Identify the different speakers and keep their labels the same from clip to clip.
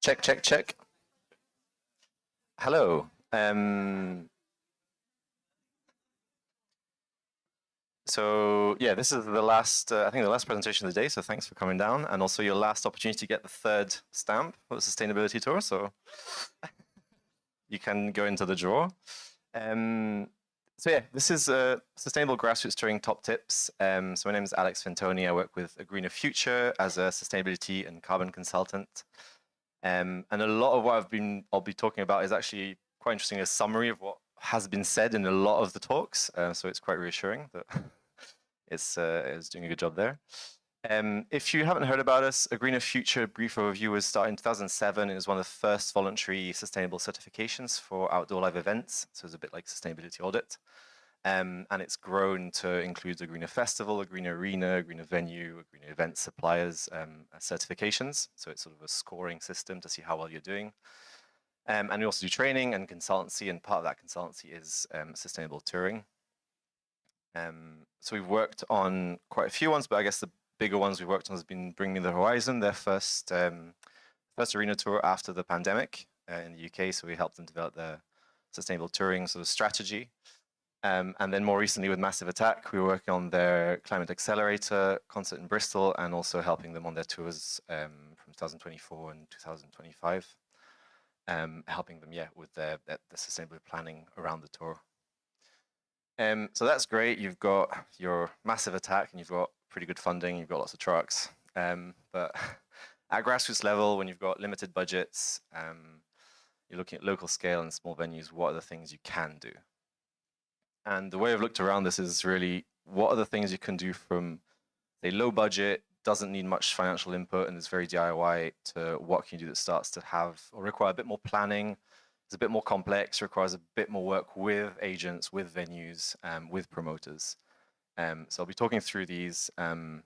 Speaker 1: Check, check, check. Hello. So yeah, this is the last, I think the last presentation of the day. So thanks for coming down, and also your last opportunity to get the third stamp for the sustainability tour. So you can go into the draw. Um, so yeah, this is Sustainable Grassroots Touring Top Tips. So my name is Alex Fintoni. I work with A Greener Future as a sustainability and carbon consultant. And a lot of what I'll be talking about is actually quite interesting, a summary of what has been said in a lot of the talks. So it's quite reassuring that it's doing a good job there. If you haven't heard about us, A Greener Future brief overview was started in 2007. It was one of the first voluntary sustainable certifications for outdoor live events. So it's a bit like sustainability audit. And it's grown to include a greener festival, a greener arena, a greener venue, a greener event suppliers certifications. So it's sort of a scoring system to see how well you're doing. And we also do training and consultancy, and part of that consultancy is sustainable touring. So we've worked on quite a few ones, but I guess the bigger ones we've worked on has been Bring Me the Horizon, their first arena tour after the pandemic in the UK. So we helped them develop their sustainable touring sort of strategy. And then more recently with Massive Attack, we were working on their Climate Accelerator concert in Bristol, and also helping them on their tours from 2024 and 2025, helping them, with the sustainable planning around the tour. So that's great. You've got your Massive Attack, and you've got pretty good funding. You've got lots of trucks. But at grassroots level, when you've got limited budgets, you're looking at local scale and small venues, what are the things you can do? And the way I've looked around this is really, what are the things you can do from, say, low budget, doesn't need much financial input, and is very DIY, to what can you do that starts to have or require a bit more planning, is a bit more complex, requires a bit more work with agents, with venues, with promoters. So I'll be talking through these, and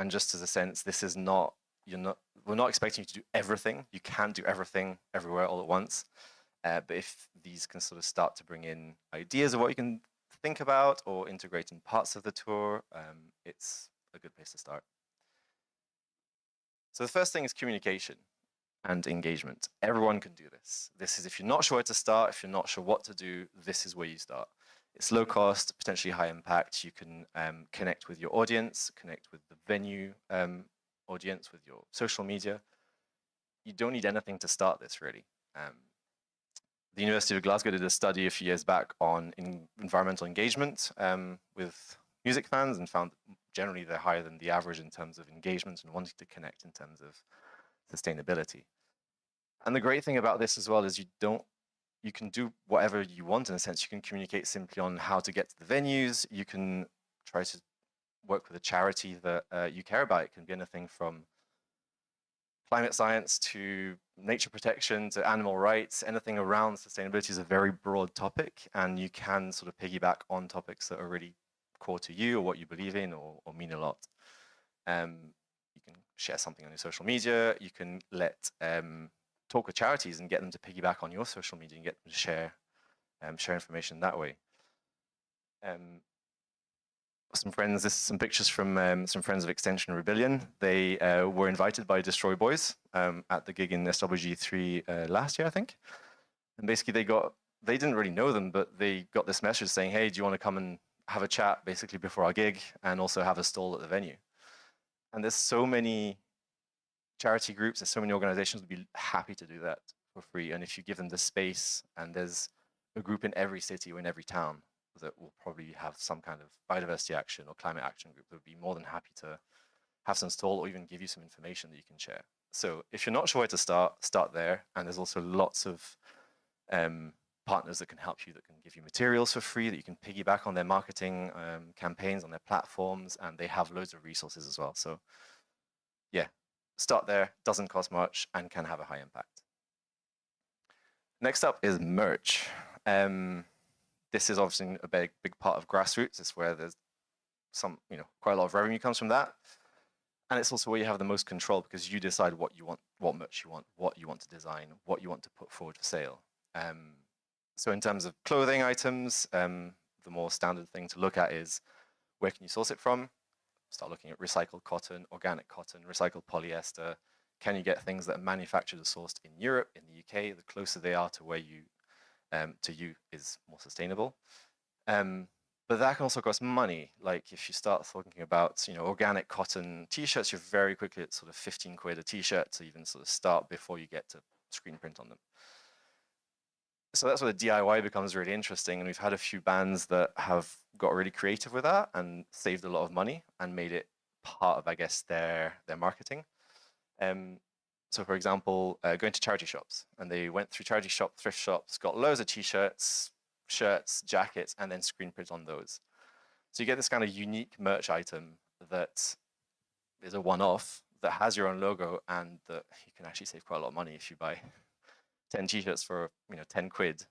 Speaker 1: just as a sense, this is not, we're not expecting you to do everything. You can't do everything everywhere all at once. But if these can sort of start to bring in ideas of what you can think about or integrate in parts of the tour, it's a good place to start. So the first thing is communication and engagement. Everyone can do this. This is, if you're not sure where to start, if you're not sure what to do, this is where you start. It's low cost, potentially high impact. You can connect with your audience, connect with the venue audience, with your social media. You don't need anything to start this, really. The University of Glasgow did a study a few years back on environmental engagement with music fans, and found that generally they're higher than the average in terms of engagement and wanting to connect in terms of sustainability. And the great thing about this as well is you can do whatever you want in a sense. You can communicate simply on how to get to the venues. You can try to work with a charity that you care about. It can be anything from climate science to nature protection to animal rights. Anything around sustainability is a very broad topic, and you can sort of piggyback on topics that are really core to you or what you believe in or mean a lot. You can share something on your social media. You can talk with charities and get them to piggyback on your social media and get them to share information that way. Some friends, this is some pictures from some friends of Extension Rebellion. They were invited by Destroy Boys at the gig in SWG3 last year, I think. And basically they didn't really know them, but they got this message saying, hey, do you want to come and have a chat basically before our gig, and also have a stall at the venue? And there's so many charity groups, there's so many organizations would be happy to do that for free. And if you give them the space, and there's a group in every city or in every town that will probably have some kind of biodiversity action or climate action group that would be more than happy to have some stall or even give you some information that you can share. So if you're not sure where to start there. And there's also lots of partners that can help you, that can give you materials for free, that you can piggyback on their marketing campaigns, on their platforms, and they have loads of resources as well. So yeah, start there, doesn't cost much, and can have a high impact. Next up is merch. This is obviously a big part of Grassroots. It's where there's quite a lot of revenue comes from that. And it's also where you have the most control, because you decide what you want, what merch you want, what you want to design, what you want to put forward for sale. So in terms of clothing items, the more standard thing to look at is, where can you source it from? Start looking at recycled cotton, organic cotton, recycled polyester, can you get things that are manufactured or sourced in Europe, in the UK? The closer they are to where you is more sustainable. But that can also cost money. Like if you start thinking about, organic cotton t-shirts, you're very quickly at sort of 15 quid a t-shirt to even sort of start before you get to screen print on them. So that's where the DIY becomes really interesting. And we've had a few bands that have got really creative with that and saved a lot of money and made it part of, I guess, their marketing. So for example, going to charity shops, and they went through charity shop, thrift shops, got loads of t-shirts, shirts, jackets, and then screen print on those. So you get this kind of unique merch item that is a one-off that has your own logo, and that you can actually save quite a lot of money if you buy 10 t-shirts for 10 quid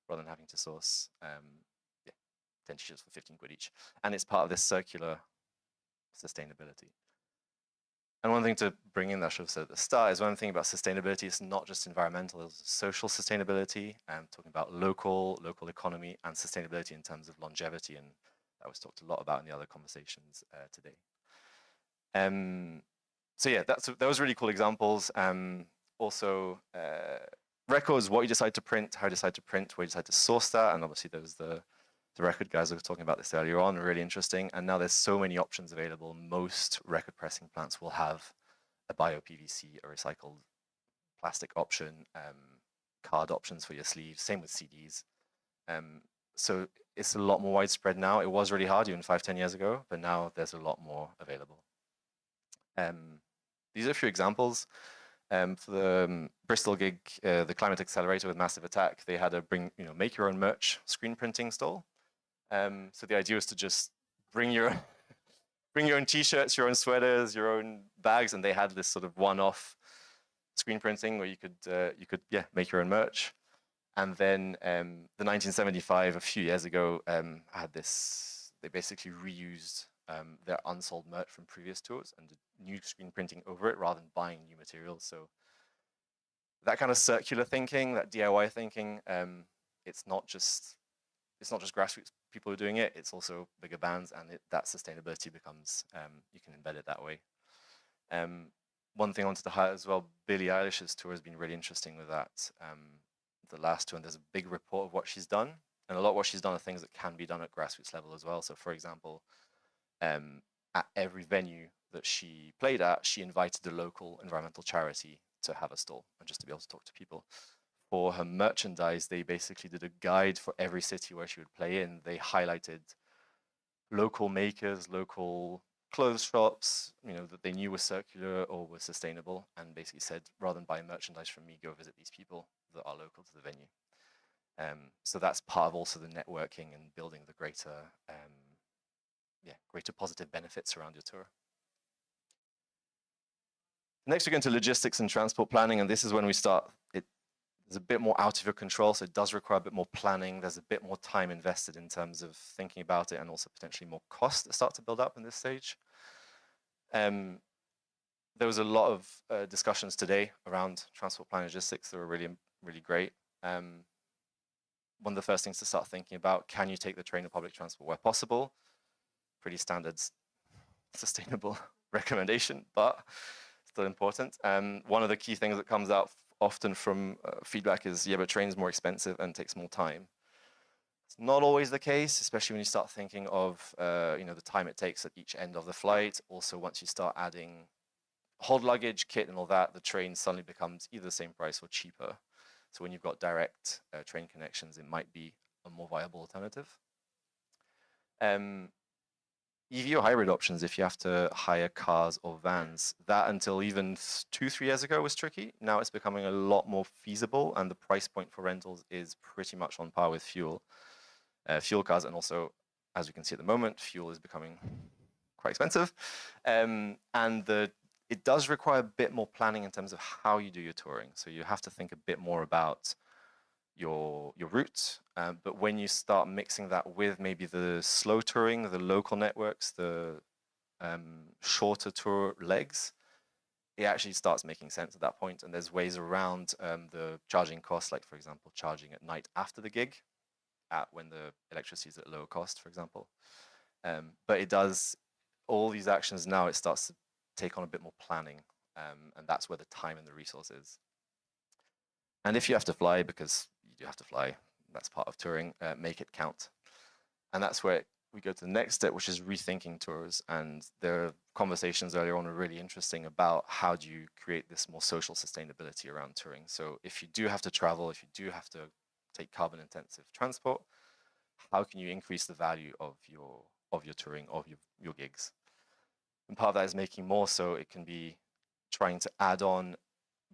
Speaker 1: rather than having to source 10 t-shirts for 15 quid each. And it's part of this circular sustainability. And one thing to bring in that I should have said at the start is one thing about sustainability, it's not just environmental, it's social sustainability, talking about local economy and sustainability in terms of longevity, and that was talked a lot about in the other conversations today. So yeah, those really cool examples. Also, records, what you decide to print, how you decide to print, where you decide to source that, and obviously there was the record guys were talking about this earlier on, really interesting. And now there's so many options available. Most record pressing plants will have a bio PVC, a recycled plastic option, card options for your sleeves, same with CDs. So it's a lot more widespread now. It was really hard even 5-10 years ago, but now there's a lot more available. These are a few examples. For the Bristol gig, the Climate Accelerator with Massive Attack, they had a make your own merch screen printing stall. So the idea was to just bring your own t-shirts, your own sweaters, your own bags, and they had this sort of one-off screen printing where you could make your own merch. And then the 1975, a few years ago, had this. They basically reused their unsold merch from previous tours and did new screen printing over it rather than buying new materials. So that kind of circular thinking, that DIY thinking, it's not just grassroots people who are doing it, it's also bigger bands, and that sustainability becomes, you can embed it that way. One thing I wanted to highlight as well, Billie Eilish's tour has been really interesting with that. The last tour, and there's a big report of what she's done, and a lot of what she's done are things that can be done at grassroots level as well. So for example, at every venue that she played at, she invited a local environmental charity to have a stall and just to be able to talk to people. For her merchandise, they basically did a guide for every city where she would play in. They highlighted local makers, local clothes shops, that they knew were circular or were sustainable, and basically said, rather than buy merchandise from me, go visit these people that are local to the venue. So that's part of also the networking and building the greater positive benefits around your tour. Next, we go into logistics and transport planning, and this is when we start. There's a bit more out of your control, so it does require a bit more planning. There's a bit more time invested in terms of thinking about it, and also potentially more costs that start to build up in this stage. There was a lot of discussions today around transport plan logistics that were really, really great. One of the first things to start thinking about, can you take the train or public transport where possible? Pretty standard, sustainable recommendation, but still important. One of the key things that comes out often from feedback is, yeah, but train's more expensive and takes more time. It's not always the case, especially when you start thinking of the time it takes at each end of the flight. Also, once you start adding hold luggage, kit, and all that, the train suddenly becomes either the same price or cheaper. So when you've got direct train connections, it might be a more viable alternative. EV or hybrid options, if you have to hire cars or vans, that until even 2-3 years ago was tricky. Now it's becoming a lot more feasible, and the price point for rentals is pretty much on par with fuel cars. And also, as we can see at the moment, fuel is becoming quite expensive. It does require a bit more planning in terms of how you do your touring. So you have to think a bit more about your route, but when you start mixing that with maybe the slow touring, the local networks, the shorter tour legs, it actually starts making sense at that point. And there's ways around the charging costs, like for example, charging at night after the gig, when the electricity is at lower cost, for example. But it does all these actions now. It starts to take on a bit more planning, and that's where the time and the resource is. And if you have to fly, because you do have to fly, that's part of touring, make it count. And that's where we go to the next step, which is rethinking tours. And the conversations earlier on were really interesting about how do you create this more social sustainability around touring. So if you do have to travel, if you do have to take carbon intensive transport, how can you increase the value of your touring, of your gigs? And part of that is making more, so it can be trying to add on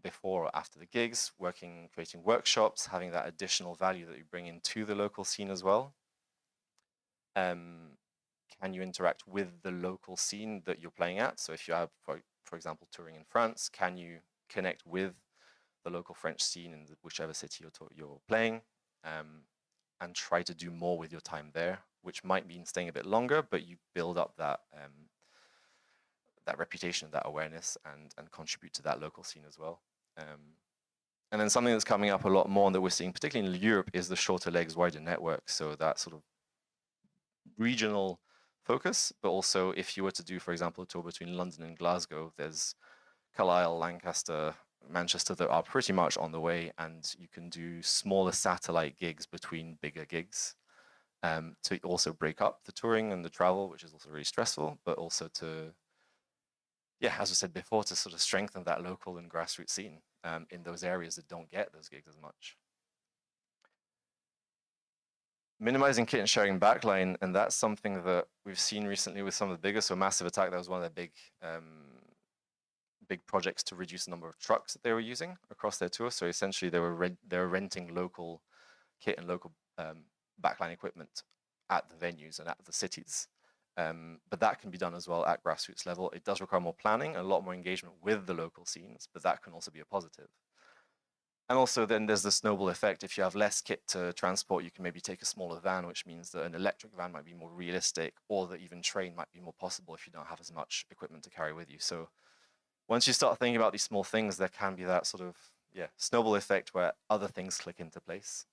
Speaker 1: before or after the gigs, creating workshops, having that additional value that you bring into the local scene as well. Can you interact with the local scene that you're playing at? So if you have, for example, touring in France, can you connect with the local French scene in whichever city you're playing, and try to do more with your time there, which might mean staying a bit longer, but you build up that that reputation, that awareness, and contribute to that local scene as well. And then something that's coming up a lot more and that we're seeing, particularly in Europe, is the shorter legs, wider network. So that sort of regional focus, but also if you were to do, for example, a tour between London and Glasgow, there's Carlisle, Lancaster, Manchester that are pretty much on the way, and you can do smaller satellite gigs between bigger gigs to also break up the touring and the travel, which is also really stressful, but also to, yeah, as I said before, to sort of strengthen that local and grassroots scene in those areas that don't get those gigs as much. Minimizing kit and sharing backline, and that's something that we've seen recently with some of the biggest. So Massive Attack, that was one of their big projects to reduce the number of trucks that they were using across their tour. So essentially, they were renting local kit and local backline equipment at the venues and at the cities. But that can be done as well at grassroots level. It does require more planning and a lot more engagement with the local scenes, but that can also be a positive. And also then there's the snowball effect. If you have less kit to transport, you can maybe take a smaller van, which means that an electric van might be more realistic, or that even train might be more possible if you don't have as much equipment to carry with you. So once you start thinking about these small things, there can be that sort of, yeah, snowball effect where other things click into place.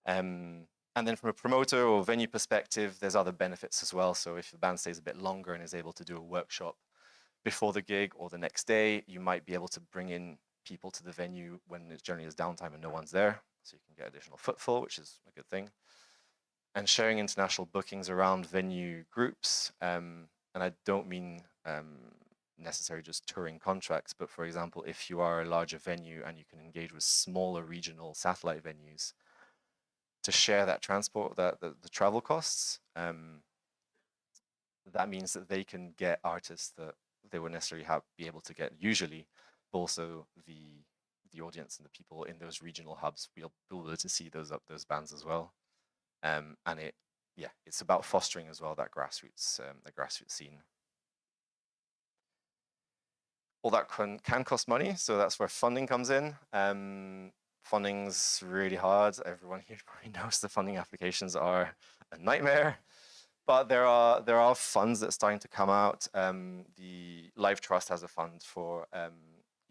Speaker 1: And then from a promoter or venue perspective, there's other benefits as well. So if the band stays a bit longer and is able to do a workshop before the gig or the next day, you might be able to bring in people to the venue when it generally is downtime and no one's there. So you can get additional footfall, which is a good thing. And sharing international bookings around venue groups. And I don't mean necessarily just touring contracts, but for example, if you are a larger venue and you can engage with smaller regional satellite venues to share that transport, the travel costs, that means that they can get artists that they would necessarily be able to get usually, but also the audience and the people in those regional hubs will be able to see those bands as well. And it's about fostering as well that grassroots scene. All that can cost money, so that's where funding comes in. Funding's really hard. Everyone here probably knows the funding applications are a nightmare. But there are funds that are starting to come out. The Live Trust has a fund for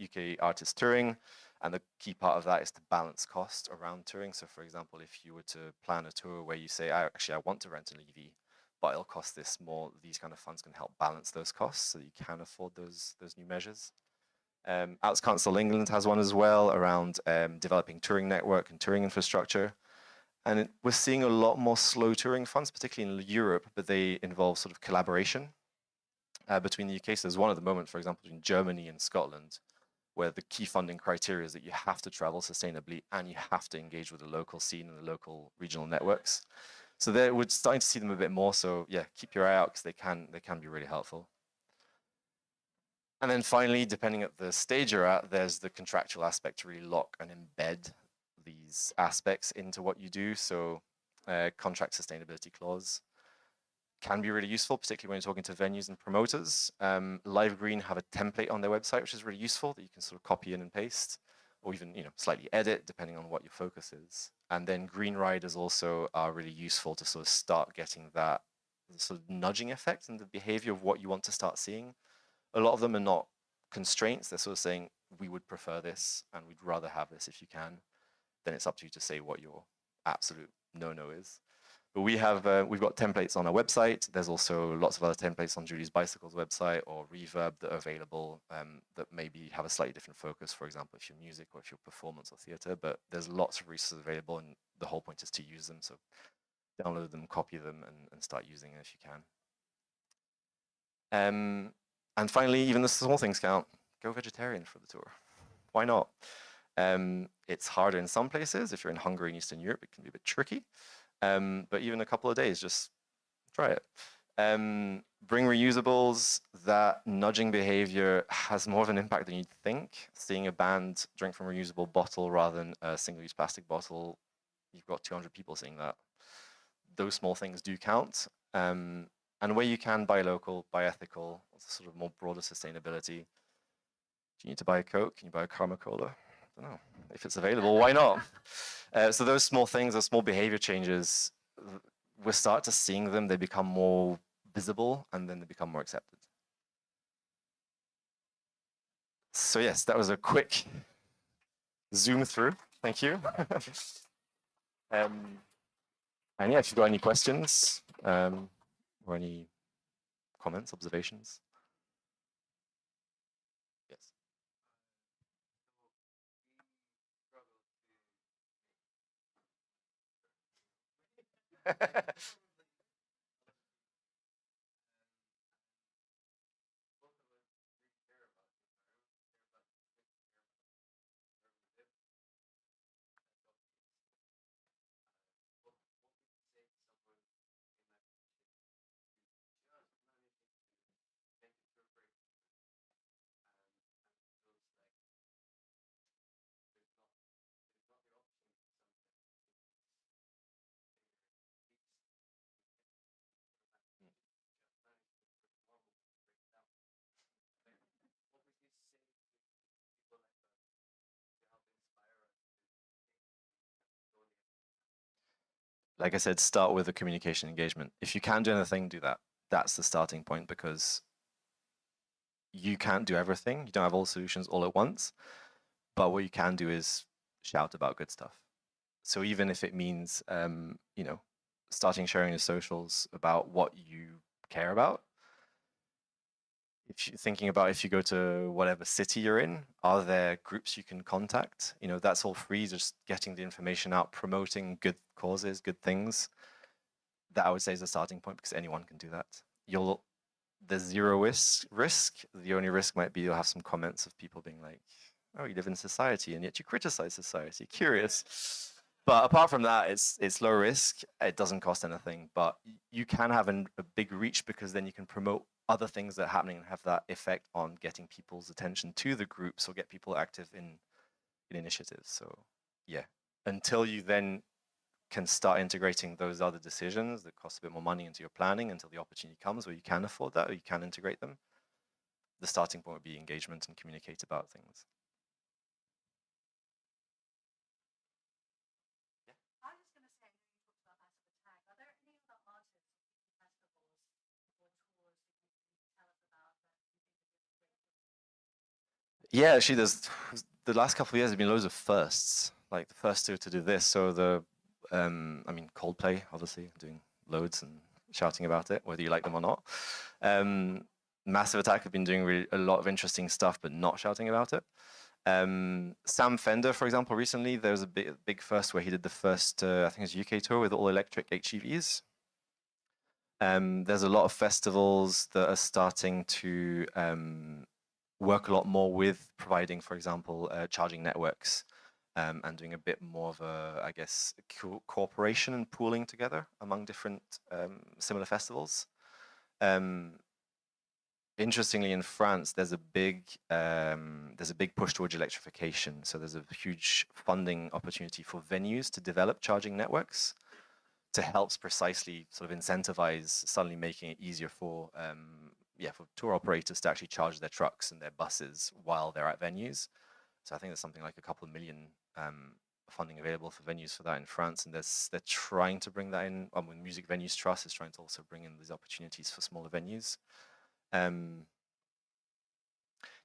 Speaker 1: UK artist touring, and the key part of that is to balance cost around touring. So, for example, if you were to plan a tour where you say, I want to rent an EV, but it'll cost this more, these kind of funds can help balance those costs so you can afford those new measures. Arts Council England has one as well around developing touring network and touring infrastructure. And we're seeing a lot more slow touring funds, particularly in Europe, but they involve sort of collaboration between the UK. So there's one at the moment, for example, between Germany and Scotland, where the key funding criteria is that you have to travel sustainably and you have to engage with the local scene and the local regional networks. So we're starting to see them a bit more. So yeah, keep your eye out because they can be really helpful. And then finally, depending at the stage you're at, there's the contractual aspect to really lock and embed these aspects into what you do. So contract sustainability clause can be really useful, particularly when you're talking to venues and promoters. Live Green have a template on their website, which is really useful that you can sort of copy in and paste, or even slightly edit depending on what your focus is. And then green riders also are really useful to sort of start getting that sort of nudging effect and the behavior of what you want to start seeing. A lot of them are not constraints. They're sort of saying, we would prefer this and we'd rather have this if you can. Then it's up to you to say what your absolute no-no is. But we've got templates on our website. There's also lots of other templates on Julie's Bicycles website or Reverb that are available that maybe have a slightly different focus, for example, if you're music or if you're performance or theater. But there's lots of resources available, and the whole point is to use them. So download them, copy them, and start using them if you can. And finally, even the small things count. Go vegetarian for the tour. Why not? It's harder in some places. If you're in Hungary and Eastern Europe, it can be a bit tricky. But even a couple of days, just try it. Bring reusables. That nudging behavior has more of an impact than you'd think. Seeing a band drink from a reusable bottle rather than a single-use plastic bottle, you've got 200 people seeing that. Those small things do count. And where you can, buy local, buy ethical, sort of more broader sustainability. Do you need to buy a Coke? Can you buy a Karma Cola? I don't know. If it's available, why not? So those small things, those small behavior changes, we start to seeing them, they become more visible, and then they become more accepted. So yes, that was a quick zoom through. Thank you. And yeah, if you've got any questions or any comments, observations. Yes. Like I said, start with the communication engagement. If you can do anything, do that. That's the starting point, because you can't do everything. You don't have all solutions all at once. But what you can do is shout about good stuff. So even if it means, you know, starting sharing your socials about what you care about. If you're thinking about, if you go to whatever city you're in, are there groups you can contact? You know, that's all free, just getting the information out, promoting good causes, good things. That I would say is a starting point, because anyone can do that. There's zero risk. The only risk might be you'll have some comments of people being like, oh, you live in society and yet you criticize society. Curious. But apart from that, it's low risk. It doesn't cost anything, but you can have a big reach, because then you can promote other things that are happening and have that effect on getting people's attention to the groups or get people active in initiatives. So yeah, until you then can start integrating those other decisions that cost a bit more money into your planning, until the opportunity comes where you can afford that or you can integrate them, the starting point would be engagement and communicate about things.
Speaker 2: I was going to say, I know you talked about Massive Attack. Are there any other artists or festivals or tours that you can tell us about that you think would be great?
Speaker 1: Yeah, actually, the last couple of years have been loads of firsts. Like the first two to do this. So I mean, Coldplay, obviously, doing loads and shouting about it, whether you like them or not. Massive Attack have been doing a lot of interesting stuff, but not shouting about it. Sam Fender, for example, recently there was a big first where he did the first, I think it was UK tour with all electric HEVs. There's a lot of festivals that are starting to work a lot more with providing, for example, charging networks, and doing a bit more of a, I guess, cooperation and pooling together among different similar festivals. Interestingly, in France, there's a big push towards electrification. So there's a huge funding opportunity for venues to develop charging networks to help precisely sort of incentivize suddenly making it easier for for tour operators to actually charge their trucks and their buses while they're at venues. So I think there's something like a couple of million funding available for venues for that in France, and they're trying to bring that in. When Music Venues Trust is trying to also bring in these opportunities for smaller venues. Yeah,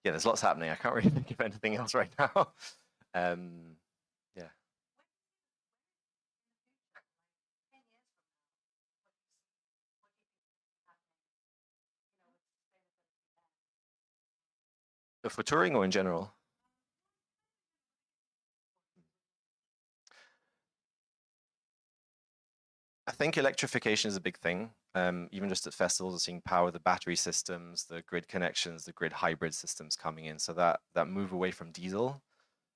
Speaker 1: there's lots happening. I can't really think of anything else right now. Yeah. For touring or in general? I think electrification is a big thing. Even just at festivals, we're seeing power, the battery systems, the grid connections, the grid hybrid systems coming in. So that move away from diesel,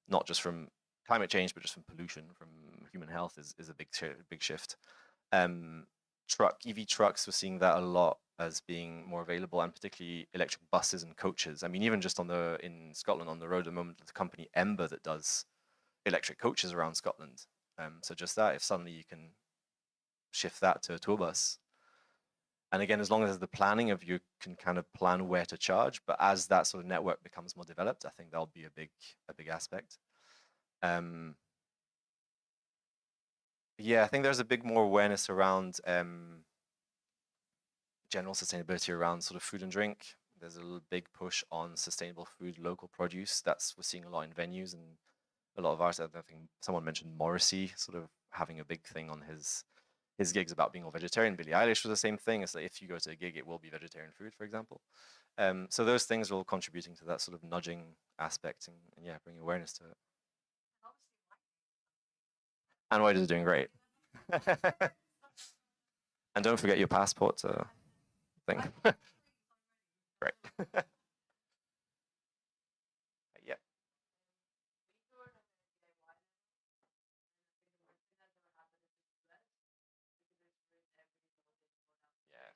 Speaker 1: not just from climate change, but just from pollution, from human health, is a big shift. Um, EV trucks, we're seeing that a lot as being more available, and particularly electric buses and coaches. I mean, even just in Scotland on the road at the moment, the company Ember that does electric coaches around Scotland. So just that, if suddenly you can shift that to a tour bus. And again, as long as the planning of you can kind of plan where to charge, but as that sort of network becomes more developed, I think that'll be a big aspect. Yeah, I think there's a big more awareness around general sustainability around sort of food and drink. There's a big push on sustainable food, local produce. We're seeing a lot in venues and a lot of artists. I think someone mentioned Morrissey sort of having a big thing on his gigs about being all vegetarian. Billie Eilish was the same thing. It's like if you go to a gig, it will be vegetarian food, for example. So those things are all contributing to that sort of nudging aspect and yeah, bringing awareness to it. And White is doing great. And don't forget your passport thing. Great. Yeah. Yeah.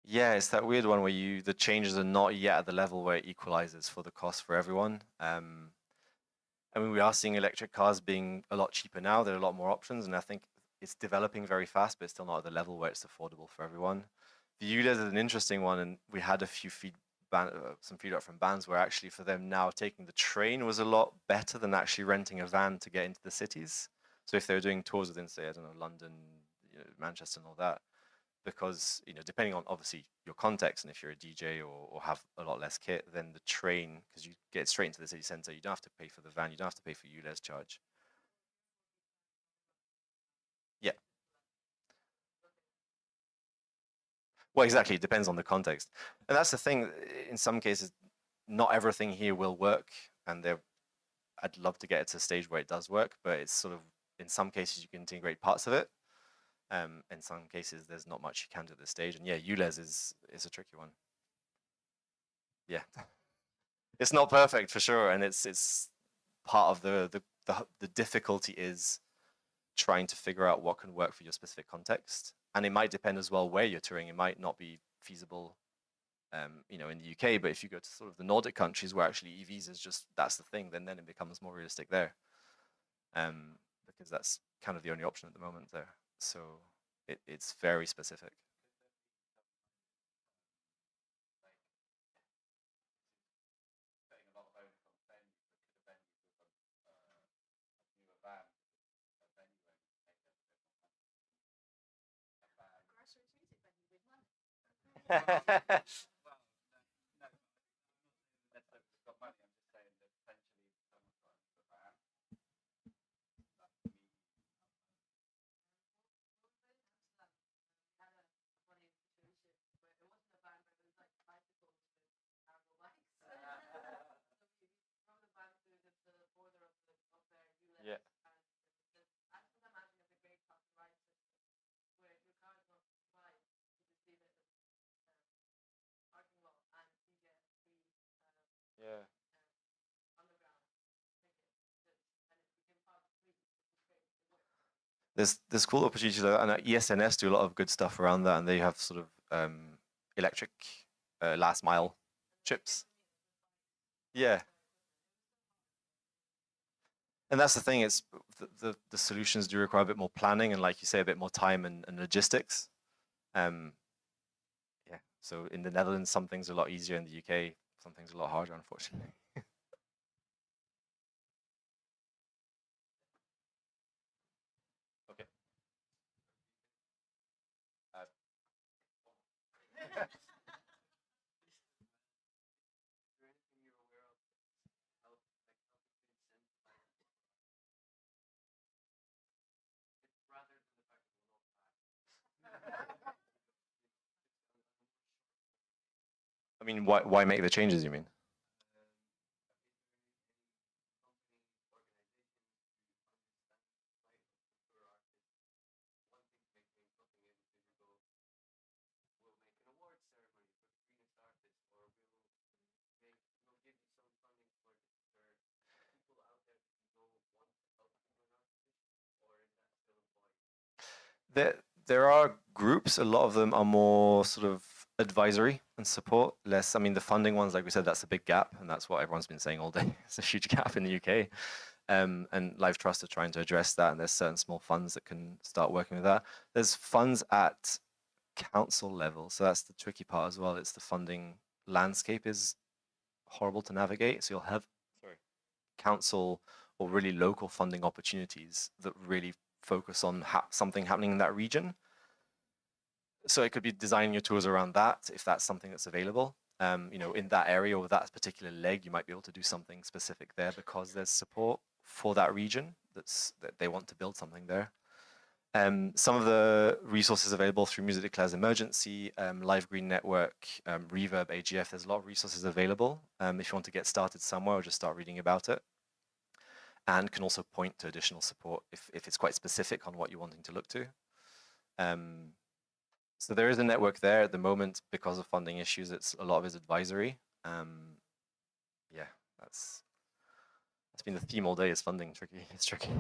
Speaker 1: Yeah, it's that weird one where the changes are not yet at the level where it equalizes for the cost for everyone. I mean, we are seeing electric cars being a lot cheaper now. There are a lot more options, and I think it's developing very fast, but it's still not at the level where it's affordable for everyone. The ULEZ is an interesting one, and we had some feedback from bands where actually for them now taking the train was a lot better than actually renting a van to get into the cities. So if they were doing tours within, say, I don't know, London, Manchester, and all that, because depending on obviously your context and if you're a DJ or have a lot less kit, then the train, because you get straight into the city center, you don't have to pay for the van, you don't have to pay for ULEZ charge. Yeah, well, exactly. It depends on the context, and that's the thing. In some cases, not everything here will work, and I'd love to get it to a stage where it does work, but it's sort of in some cases you can integrate parts of it. In some cases, there's not much you can do at this stage, and yeah, ULEZ is a tricky one. Yeah, it's not perfect for sure, and it's part of the difficulty is trying to figure out what can work for your specific context, and it might depend as well where you're touring. It might not be feasible, in the UK, but if you go to sort of the Nordic countries where actually EVs is just that's the thing, then it becomes more realistic there, because that's kind of the only option at the moment there. So it's very specific.
Speaker 2: Grassroots music venue with money.
Speaker 1: Yeah. Yeah. There's cool opportunities like that, and ESNS do a lot of good stuff around that, and they have sort of electric last mile trips. Yeah, and that's the thing. It's the solutions do require a bit more planning, and like you say, a bit more time and logistics. Um, yeah. So in the Netherlands, some things are a lot easier. In the UK, some things are a lot harder, unfortunately. I mean, why make the changes, you mean? There are groups. A lot of them are more sort of advisory and support, less. I mean, the funding ones, like we said, that's a big gap, and that's what everyone's been saying all day. It's a huge gap in the UK, and Live Trust are trying to address that. And there's certain small funds that can start working with that. There's funds at council level, so that's the tricky part as well. It's the funding landscape is horrible to navigate. So you'll have council or really local funding opportunities that really focus on something happening in that region. So it could be designing your tours around that if that's something that's available. In that area or that particular leg, you might be able to do something specific there because there's support for that region that they want to build something there. Some of the resources available through Music Declares Emergency, Live Green Network, Reverb, AGF, there's a lot of resources available if you want to get started somewhere or just start reading about it. And can also point to additional support if it's quite specific on what you're wanting to look to. So there is a network there at the moment because of funding issues. It's a lot of it's advisory. Yeah, that's been the theme all day. Is funding tricky? It's tricky.